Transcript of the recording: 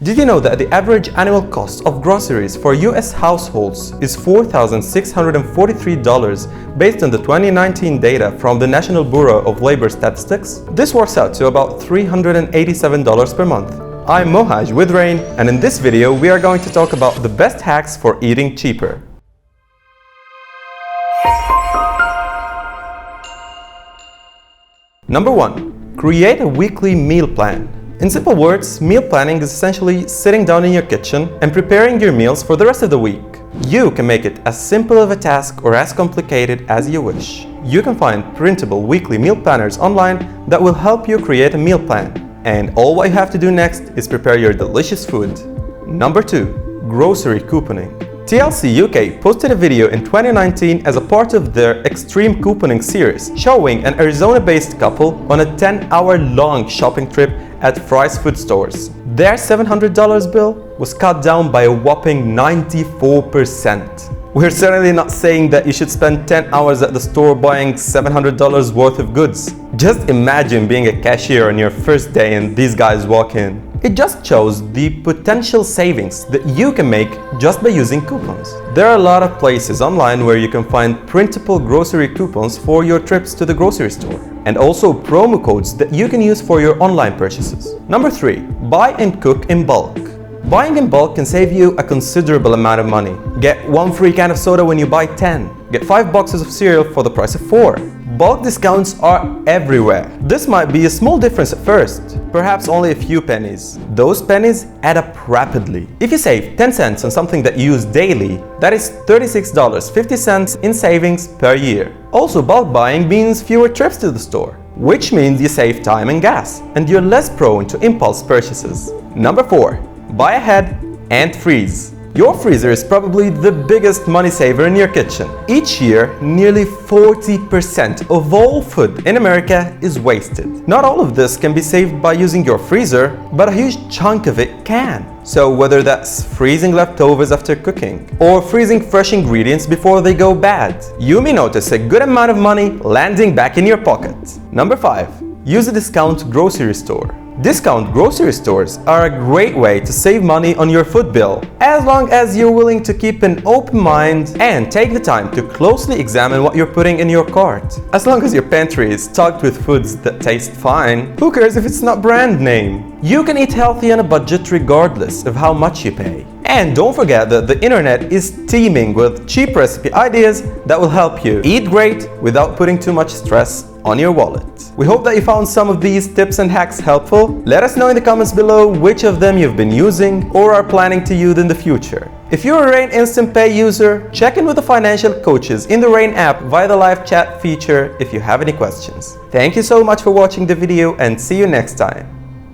Did you know that the average annual cost of groceries for US households is $4,643 based on the 2019 data from the National Bureau of Labor Statistics? This works out to about $387 per month. I'm Mohaj with Rain, and in this video we are going to talk about the best hacks for eating cheaper. Number 1. Create a weekly meal plan. In simple words, meal planning is essentially sitting down in your kitchen and preparing your meals for the rest of the week. You can make it as simple of a task or as complicated as you wish. You can find printable weekly meal planners online that will help you create a meal plan. And all what you have to do next is prepare your delicious food. Number 2. Grocery couponing. TLC UK posted a video in 2019 as a part of their Extreme Couponing series, showing an Arizona-based couple on a 10-hour-long shopping trip at Fry's food stores. Their $700 bill was cut down by a whopping 94%. We're certainly not saying that you should spend 10 hours at the store buying $700 worth of goods. Just imagine being a cashier on your first day and these guys walk in. It just shows the potential savings that you can make just by using coupons. There are a lot of places online where you can find printable grocery coupons for your trips to the grocery store, and also promo codes that you can use for your online purchases. Number 3. Buy and cook in bulk. Buying in bulk can save you a considerable amount of money. Get 1 free can of soda when you buy 10. Get 5 boxes of cereal for the price of 4. Bulk discounts are everywhere. This might be a small difference at first, perhaps only a few pennies. Those pennies add up rapidly. If you save 10 cents on something that you use daily, that is $36.50 in savings per year. Also, bulk buying means fewer trips to the store, which means you save time and gas, and you're less prone to impulse purchases. Number 4. Buy ahead and freeze. Your freezer is probably the biggest money saver in your kitchen. Each year, nearly 40% of all food in America is wasted. Not all of this can be saved by using your freezer, but a huge chunk of it can. So whether that's freezing leftovers after cooking or freezing fresh ingredients before they go bad, you may notice a good amount of money landing back in your pocket. Number 5. Use a discount grocery store. Discount grocery stores are a great way to save money on your food bill, as long as you're willing to keep an open mind and take the time to closely examine what you're putting in your cart. As long as your pantry is stocked with foods that taste fine, who cares if it's not brand name? You can eat healthy on a budget regardless of how much you pay. And don't forget that the internet is teeming with cheap recipe ideas that will help you eat great without putting too much stress on your wallet. We hope that you found some of these tips and hacks helpful. Let us know in the comments below which of them you've been using or are planning to use in the future. If you're a Rain Instant Pay user, check in with the financial coaches in the Rain app via the live chat feature if you have any questions. Thank you so much for watching the video and see you next time.